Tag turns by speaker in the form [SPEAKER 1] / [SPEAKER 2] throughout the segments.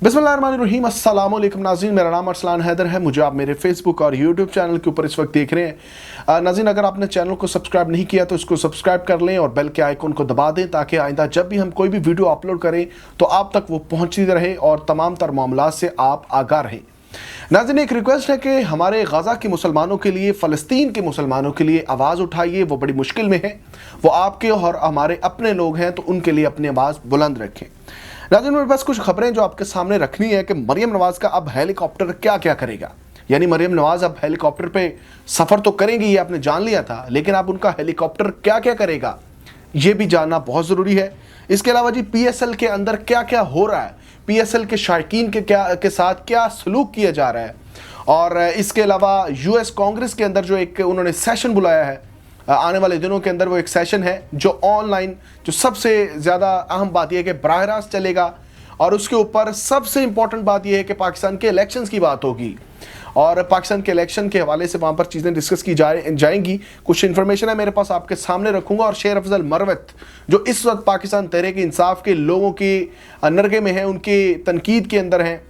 [SPEAKER 1] बिस्मिल्लाहिर्रहमानिर्रहीम, अस्सलाम वालेकुम नाज़रीन। मेरा नाम अरसलान हैदर है। मुझे आप मेरे फेसबुक और यूट्यूब चैनल के ऊपर इस वक्त देख रहे हैं। नाज़रीन, अगर आपने चैनल को सब्सक्राइब नहीं किया तो इसको सब्सक्राइब कर लें और बेल के आइकन को दबा दें ताकि आइंदा जब भी हम कोई भी वीडियो अपलोड करें तो आप तक वो पहुँचती रहे और तमाम तर मामलात से आप आगाह रहें। नाज़रीन, एक रिक्वेस्ट है कि हमारे गज़ा के मुसलमानों के लिए, फ़लस्तीन के मुसलमानों के लिए आवाज़ उठाइए। वो बड़ी मुश्किल में है, वो आपके और हमारे अपने लोग हैं, तो उनके लिए अपनी आवाज़ बुलंद रखें। नाज़रीन, मेरे पास कुछ खबरें जो आपके सामने रखनी है कि मरियम नवाज़ का अब हेलीकॉप्टर क्या क्या करेगा। यानी मरियम नवाज़ अब हेलीकॉप्टर पे सफ़र तो करेंगी, ये आपने जान लिया था, लेकिन अब उनका हेलीकॉप्टर क्या क्या करेगा ये भी जानना बहुत ज़रूरी है। इसके अलावा जी PSL के अंदर क्या क्या हो रहा है, PSL के शायकीन के साथ क्या सलूक किया जा रहा है, और इसके अलावा US कांग्रेस के अंदर जो एक उन्होंने सेशन बुलाया है आने वाले दिनों के अंदर, वो एक सेशन है जो ऑनलाइन, जो सबसे ज़्यादा अहम बात यह है कि बराह रास्त चलेगा, और उसके ऊपर सबसे इम्पॉर्टेंट बात यह है कि पाकिस्तान के इलेक्शंस की बात होगी और पाकिस्तान के इलेक्शन के हवाले से वहाँ पर चीज़ें डिस्कस की जाएंगी। कुछ इन्फॉर्मेशन है मेरे पास, आपके सामने रखूँगा। और शेर अफजल मरवत जो इस वक्त पाकिस्तान तहरीक इंसाफ के लोगों की नरगे में हैं, उनकी तनकीद के अंदर हैं,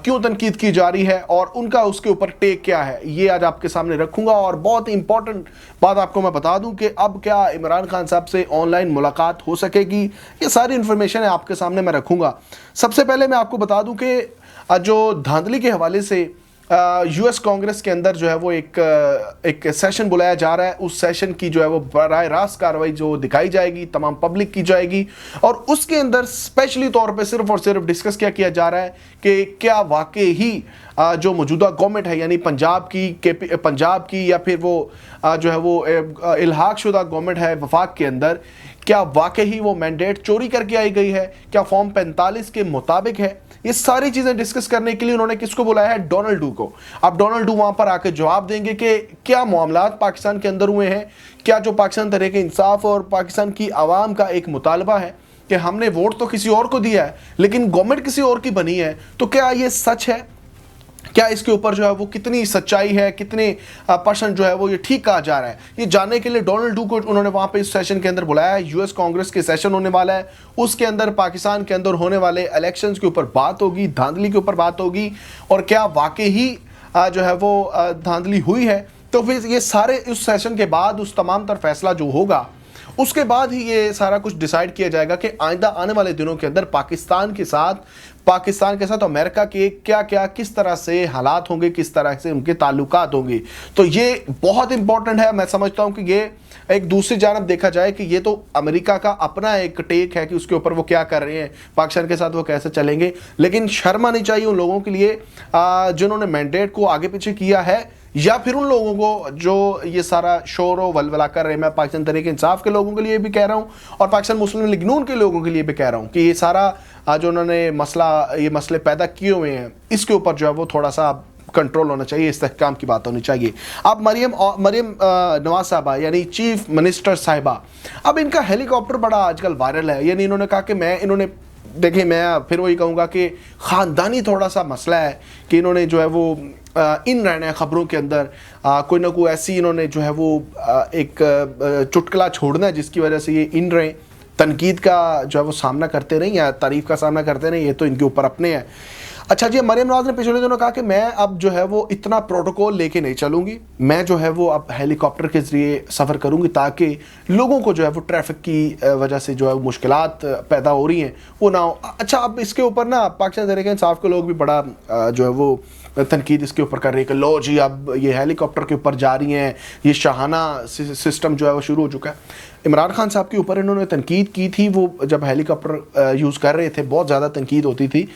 [SPEAKER 1] क्यों तनकीद की जा रही है और उनका उसके ऊपर टेक क्या है, ये आज आपके सामने रखूंगा। और बहुत इंपॉर्टेंट बात आपको मैं बता दूं कि अब क्या इमरान खान साहब से ऑनलाइन मुलाकात हो सकेगी, ये सारी इन्फॉर्मेशन है आपके सामने मैं रखूंगा। सबसे पहले मैं आपको बता दूं कि जो धांधली के हवाले से US कांग्रेस के अंदर जो है वो एक सेशन बुलाया जा रहा है। उस सेशन की जो है वो बराह रास्त कार्रवाई जो दिखाई जाएगी, तमाम पब्लिक की जाएगी, और उसके अंदर स्पेशली तौर पे सिर्फ और सिर्फ डिस्कस क्या किया जा रहा है कि क्या वाकई ही जो मौजूदा गवर्नमेंट है, यानी पंजाब की या फिर वो जो है वो इल्हाक शुदा गवर्नमेंट है वफाक के अंदर, क्या वाकई ही वो मैंडेट चोरी करके आई गई है, क्या फॉर्म 45 के मुताबिक है। ये सारी चीजें डिस्कस करने के लिए उन्होंने किसको बुलाया है? डोनाल्ड डू को। अब डोनाल्ड डू वहां पर आकर जवाब देंगे कि क्या मामलात पाकिस्तान के अंदर हुए हैं, क्या जो पाकिस्तान तहरीक इंसाफ और पाकिस्तान की आवाम का एक मुतालबा है कि हमने वोट तो किसी और को दिया है लेकिन गवर्नमेंट किसी और की बनी है, तो क्या ये सच है? क्या इसके ऊपर जो है वो कितनी सच्चाई है, कितने % जो है वो ये ठीक कहा जा रहा है, ये जानने के लिए डोनाल्ड डू को उन्होंने वहाँ पे इस सेशन के अंदर बुलाया है। US कांग्रेस के सेशन होने वाला है, उसके अंदर पाकिस्तान के अंदर होने वाले इलेक्शंस के ऊपर बात होगी, धांधली के ऊपर बात होगी, और क्या वाकई ही जो है वो धांधली हुई है। तो फिर ये सारे उस सेशन के बाद उस तमाम तर फैसला जो होगा उसके बाद ही ये सारा कुछ डिसाइड किया जाएगा कि आइंदा आने वाले दिनों के अंदर पाकिस्तान के साथ अमेरिका के क्या क्या किस तरह से हालात होंगे, किस तरह से उनके ताल्लुकात होंगे। तो ये बहुत इंपॉर्टेंट है। मैं समझता हूं कि ये एक दूसरी जानब देखा जाए कि ये तो अमेरिका का अपना एक टेक है कि उसके ऊपर वो क्या कर रहे हैं, पाकिस्तान के साथ वो कैसे चलेंगे, लेकिन शर्म आनी चाहिए उन लोगों के लिए जिन्होंने मैंडेट को आगे पीछे किया है, या फिर उन लोगों को जो ये सारा शोर व वलवला कर रहे हैं। मैं पाकिस्तान तहरीक इंसाफ के लोगों के लिए भी कह रहा हूँ और पाकिस्तान मुस्लिम लीग नून के लोगों के लिए भी कह रहा हूँ कि ये सारा जो उन्होंने ये मसले पैदा किए हुए हैं, इसके ऊपर जो है वो थोड़ा सा कंट्रोल होना चाहिए, इस्तेहकाम की बात होनी चाहिए। अब मरियम नवाज साहबा यानी चीफ मिनिस्टर साहिबा, अब इनका हेलीकॉप्टर बड़ा आजकल वायरल है। यानी इन्होंने कहा कि देखिए, मैं फिर वही कहूँगा कि ख़ानदानी थोड़ा सा मसला है कि इन्होंने जो है वो इन रहना है ख़बरों के अंदर, कोई ना कोई ऐसी इन्होंने जो है वो एक चुटकुला छोड़ना है जिसकी वजह से ये इन रहे, तनकीद का जो है वो सामना करते नहीं या तारीफ़ का सामना करते नहीं, ये तो इनके ऊपर अपने हैं। अच्छा जी, मरियम नवाज ने पिछले दिनों कहा कि मैं अब जो है वो इतना प्रोटोकॉल लेके नहीं चलूँगी, मैं जो है वो अब हेलीकॉप्टर के ज़रिए सफ़र करूँगी ताकि लोगों को जो है वो ट्रैफिक की वजह से जो है वो मुश्किलात पैदा हो रही हैं वो ना हो। अच्छा, अब इसके ऊपर ना पाकिस्तान तहरीक इंसाफ के लोग भी बड़ा जो है वो तनकीद इसके ऊपर कर रही है कि लो जी, अब ये हेलीकॉप्टर के ऊपर जा रही हैं, ये शाहाना सिस्टम जो है वो शुरू हो चुका है। इमरान खान साहब के ऊपर इन्होंने तनकीद की थी, वो जब हेलीकॉप्टर यूज़ कर रहे थे बहुत ज़्यादा तनकीद होती थी।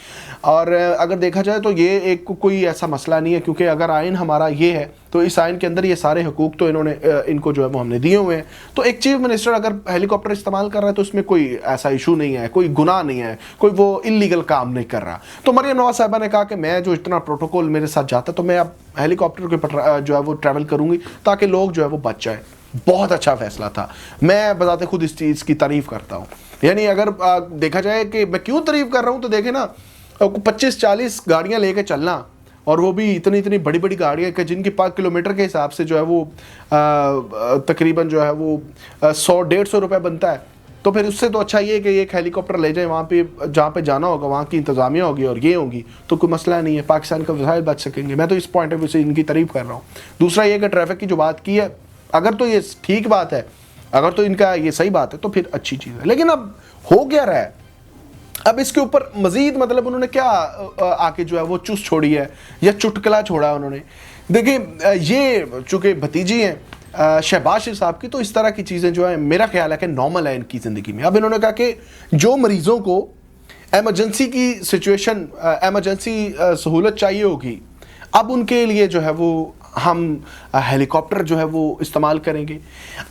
[SPEAKER 1] और अगर देखा जाए तो ये एक कोई ऐसा मसला नहीं है, क्योंकि अगर आइन हमारा ये है तो इस आइन के अंदर ये सारे हुकूक तो इनको जो है वो हमने दिए हुए हैं। तो एक चीफ मिनिस्टर अगर हेलीकॉप्टर इस्तेमाल कर रहा है तो उसमें कोई ऐसा इशू नहीं है, कोई गुनाह नहीं है, कोई वो इल्लीगल काम नहीं कर रहा। तो मरियम नवाज साहिबा ने कहा कि मैं जो इतना प्रोटोकॉल मेरे साथ जाता तो मैं अब हेलीकॉप्टर के ऊपर जो है वो ट्रैवल करूँगी ताकि लोग जो है वो बच जाए। बहुत अच्छा फैसला था, मैं बताते खुद इस चीज़ की तारीफ़ करता हूँ। यानी अगर देखा जाए कि मैं क्यों तारीफ़ कर रहा हूँ, तो देखें ना, 25-40 गाड़ियाँ लेके चलना, और वो भी इतनी बड़ी बड़ी गाड़ियाँ कि जिनकी पर किलोमीटर के हिसाब से जो है वो तकरीबन जो है वो 100-150 रुपये बनता है। تو پھر اس سے تو اچھا یہ کہ ایک ہیلی کاپٹر لے جائیں وہاں پہ جہاں پہ جانا ہوگا، وہاں کی انتظامیہ ہوگی اور یہ ہوگی، تو کوئی مسئلہ نہیں ہے، پاکستان کا وسائل بچ سکیں گے. میں تو اس پوائنٹ آف ویو سے ان کی تعریف کر رہا ہوں. دوسرا یہ کہ ٹریفک کی جو بات کی ہے، اگر تو یہ ٹھیک بات ہے، اگر تو ان کا یہ صحیح بات ہے تو پھر اچھی چیز ہے. لیکن اب ہو کیا رہا ہے، اب اس کے اوپر مزید مطلب انہوں نے کیا آ کے جو ہے وہ چوس چھوڑی ہے یا چٹکلا چھوڑا انہوں نے. دیکھیں یہ چونکہ بھتیجی ہیں شہباز شریف صاحب کی، تو اس طرح کی چیزیں جو ہیں میرا خیال ہے کہ نارمل ہے ان کی زندگی میں. اب انہوں نے کہا کہ جو مریضوں کو ایمرجنسی کی سچویشن، ایمرجنسی سہولت چاہیے ہوگی، اب ان کے لیے جو ہے وہ ہم ہیلی کاپٹر جو ہے وہ استعمال کریں گے.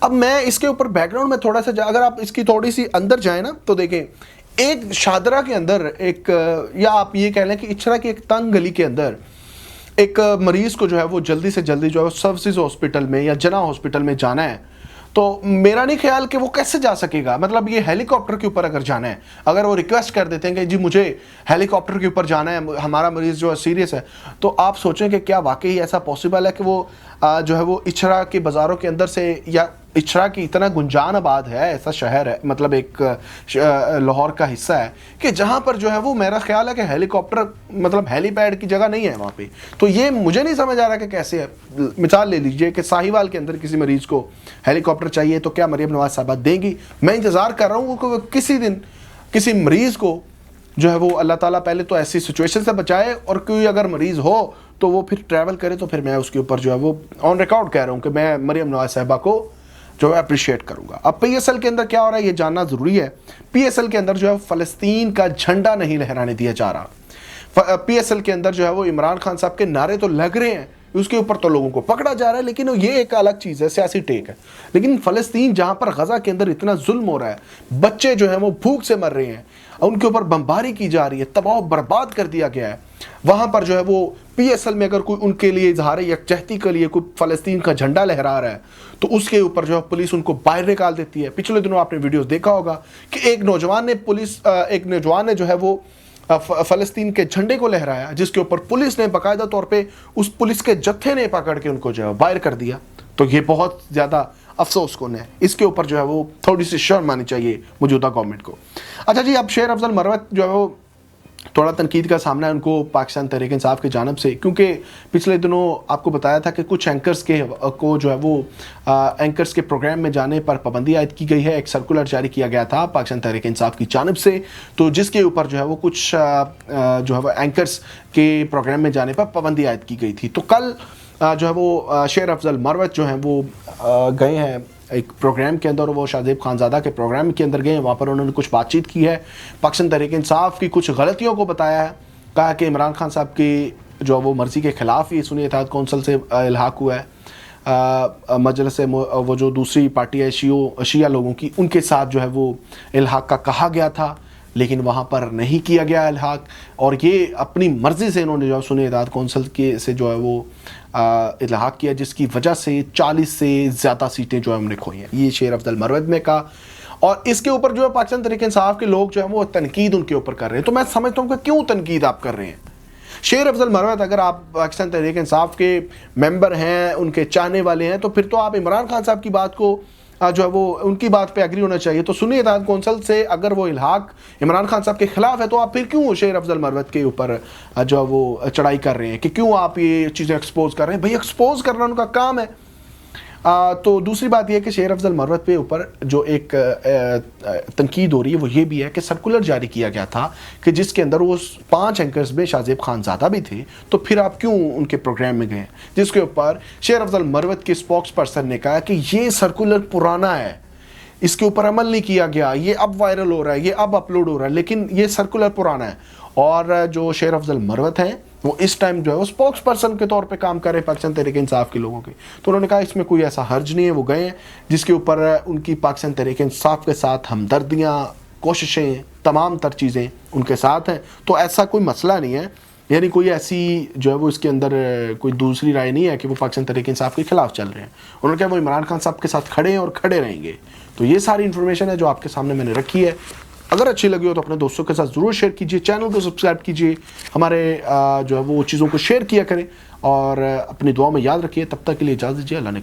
[SPEAKER 1] اب میں اس کے اوپر بیک گراؤنڈ میں تھوڑا سا اگر آپ اس کی تھوڑی سی اندر جائیں نا تو دیکھیں، ایک شادرہ کے اندر ایک، یا آپ یہ کہہ لیں کہ اچھرا کی ایک تنگ گلی کے اندر ایک مریض کو جو ہے وہ جلدی سے جلدی جو ہے وہ سروسز ہاسپٹل میں یا جنا ہاسپٹل میں جانا ہے، تو میرا نہیں خیال کہ وہ کیسے جا سکے گا. مطلب یہ ہیلی کاپٹر کے اوپر اگر جانا ہے، اگر وہ ریکویسٹ کر دیتے ہیں کہ جی مجھے ہیلی کاپٹر کے اوپر جانا ہے، ہمارا مریض جو ہے سیریس ہے، تو آپ سوچیں کہ کیا واقعی ایسا پاسبل ہے کہ وہ جو ہے وہ اچھرا کے بازاروں کے اندر سے، یا اچھرا کی اتنا گنجان آباد ہے، ایسا شہر ہے، مطلب ایک لاہور کا حصہ ہے کہ جہاں پر جو ہے وہ میرا خیال ہے کہ ہیلی کاپٹر مطلب ہیلی پیڈ کی جگہ نہیں ہے وہاں پہ. تو یہ مجھے نہیں سمجھ آ رہا کہ کیسے ہے. مثال لے لیجئے کہ ساہیوال کے اندر کسی مریض کو ہیلی کاپٹر چاہیے تو کیا مریم نواز صاحبہ دیں گی؟ میں انتظار کر رہا ہوں کہ وہ کسی دن کسی مریض کو جو ہے وہ اللہ تعالیٰ پہلے تو ایسی سچویشن سے بچائے، اور کوئی اگر مریض ہو تو وہ پھر ٹریول کرے، تو پھر میں اس کے اوپر جو ہے وہ آن ریکارڈ کہہ رہا ہوں کہ میں مریم نواز صاحبہ کو جو ہے اپریشیٹ کروں گا. اب پی ایس ایل کے اندر کیا ہو رہا ہے یہ جاننا ضروری ہے. پی ایس ایل کے اندر جو ہے فلسطین کا جھنڈا نہیں لہرانے دیا جا رہا. پی ایس ایل کے اندر جو ہے وہ عمران خان صاحب کے نعرے تو لگ رہے ہیں، اس کے اوپر تو لوگوں کو پکڑا جا رہا ہے، لیکن یہ ایک الگ چیز ہے، سیاسی ٹیک ہے. لیکن فلسطین جہاں پر غزہ کے اندر اتنا ظلم ہو رہا ہے، بچے جو ہیں وہ بھوک سے مر رہے ہیں، ان کے اوپر بمباری کی جا رہی ہے، تباہ و برباد کر دیا گیا ہے، وہاں پر جو ہے وہ پی ایس ایل میں اگر کوئی ان کے لیے اظہار یکجہتی کے لیے کوئی فلسطین کا جھنڈا لہرا رہا ہے تو اس کے اوپر جو ہے پولیس ان کو باہر نکال دیتی ہے. پچھلے دنوں آپ نے ویڈیوز دیکھا ہوگا کہ ایک نوجوان نے جو ہے وہ فلسطین کے جھنڈے کو لہرایا، جس کے اوپر پولیس نے باقاعدہ طور پہ اس پولیس کے جتھے نے پکڑ کے ان کو جو ہے باہر کر دیا. تو یہ بہت زیادہ افسوس کن ہے، اس کے اوپر جو ہے وہ تھوڑی سی شرم آنی چاہیے موجودہ گورنمنٹ کو. اچھا جی، اب شیر افضل مروت جو ہے وہ تھوڑا تنقید کا سامنا ہے ان کو پاکستان تحریک انصاف کی جانب سے، کیونکہ پچھلے دنوں آپ کو بتایا تھا کہ کچھ اینکرز کو جو ہے وہ اینکرز کے پروگرام میں جانے پر پابندی عائد کی گئی ہے. ایک سرکولر جاری کیا گیا تھا پاکستان تحریک انصاف کی جانب سے، تو جس کے اوپر جو ہے وہ کچھ جو ہے وہ اینکرز کے پروگرام میں جانے پر پابندی عائد کی گئی تھی. تو کل جو ہے وہ شیر افضل مروت جو ہیں وہ گئے ہیں ایک پروگرام کے اندر، وہ شاہزیب خانزادہ کے پروگرام کے اندر گئے ہیں. وہاں پر انہوں نے کچھ بات چیت کی ہے، پاکستان تحریک انصاف کی کچھ غلطیوں کو بتایا ہے. کہا کہ عمران خان صاحب کی جو وہ مرضی کے خلاف یہ سنی اتحاد کونسل سے الحاق ہوا ہے، مجلس وہ جو دوسری پارٹی ہے شیعہ لوگوں کی، ان کے ساتھ جو ہے وہ الحاق کا کہا گیا تھا، لیکن وہاں پر نہیں کیا گیا الحاق، اور یہ اپنی مرضی سے انہوں نے جو سنی اتحاد کونسل کے سے جو ہے وہ الحاق کیا، جس کی وجہ سے 40 سے زیادہ سیٹیں جو ہے ہم نے کھوئی ہیں. یہ شیر افضل مروت نے کہا، اور اس کے اوپر جو ہے پاکستان تحریک انصاف کے لوگ جو ہیں وہ تنقید ان کے اوپر کر رہے ہیں. تو میں سمجھتا ہوں کہ کیوں تنقید آپ کر رہے ہیں؟ شیر افضل مروت اگر آپ پاکستان تحریک انصاف کے ممبر ہیں، ان کے چاہنے والے ہیں، تو پھر تو آپ عمران خان صاحب کی بات کو جو ہے وہ ان کی بات پہ ایگری ہونا چاہیے. تو سنی اتحاد کونسل سے اگر وہ الحاق عمران خان صاحب کے خلاف ہے تو آپ پھر کیوں شیر افضل مروت کے اوپر جو ہے وہ چڑھائی کر رہے ہیں کہ کیوں آپ یہ چیزیں ایکسپوز کر رہے ہیں؟ بھئی ایکسپوز کرنا ان کا کام ہے. تو دوسری بات یہ ہے کہ شیر افضل مروت پہ اوپر جو ایک تنقید ہو رہی ہے وہ یہ بھی ہے کہ سرکولر جاری کیا گیا تھا کہ جس کے اندر وہ 5 اینکرز میں شاہزیب خانزادہ بھی تھے، تو پھر آپ کیوں ان کے پروگرام میں گئے؟ جس کے اوپر شیر افضل مروت کے سپوکس پرسن نے کہا کہ یہ سرکولر پرانا ہے، اس کے اوپر عمل نہیں کیا گیا، یہ اب وائرل ہو رہا ہے، یہ اب اپلوڈ ہو رہا ہے، لیکن یہ سرکولر پرانا ہے. اور جو شیر افضل مروت ہیں وہ اس ٹائم جو ہے وہ سپوکس پرسن کے طور پہ کام کر رہے ہیں پاکستان تحریک انصاف کے لوگوں کے. تو انہوں نے کہا اس میں کوئی ایسا حرج نہیں ہے، وہ گئے ہیں جس کے اوپر ان کی پاکستان تحریک انصاف کے ساتھ ہمدردیاں، کوششیں، تمام تر چیزیں ان کے ساتھ ہیں. تو ایسا کوئی مسئلہ نہیں ہے، یعنی کوئی ایسی جو ہے وہ اس کے اندر کوئی دوسری رائے نہیں ہے کہ وہ پاکستان تحریک انصاف کے خلاف چل رہے ہیں. انہوں نے کہا وہ عمران خان صاحب کے ساتھ کھڑے ہیں اور کھڑے رہیں گے. تو یہ ساری انفارمیشن ہے جو آپ کے سامنے میں نے رکھی ہے. اگر اچھی لگی ہو تو اپنے دوستوں کے ساتھ ضرور شیئر کیجیے، چینل کو سبسکرائب کیجیے، ہمارے جو ہے وہ چیزوں کو شیئر کیا کریں، اور اپنی دعا میں یاد رکھیے. تب تک کے لیے اجازت دیجیے. اللہ نے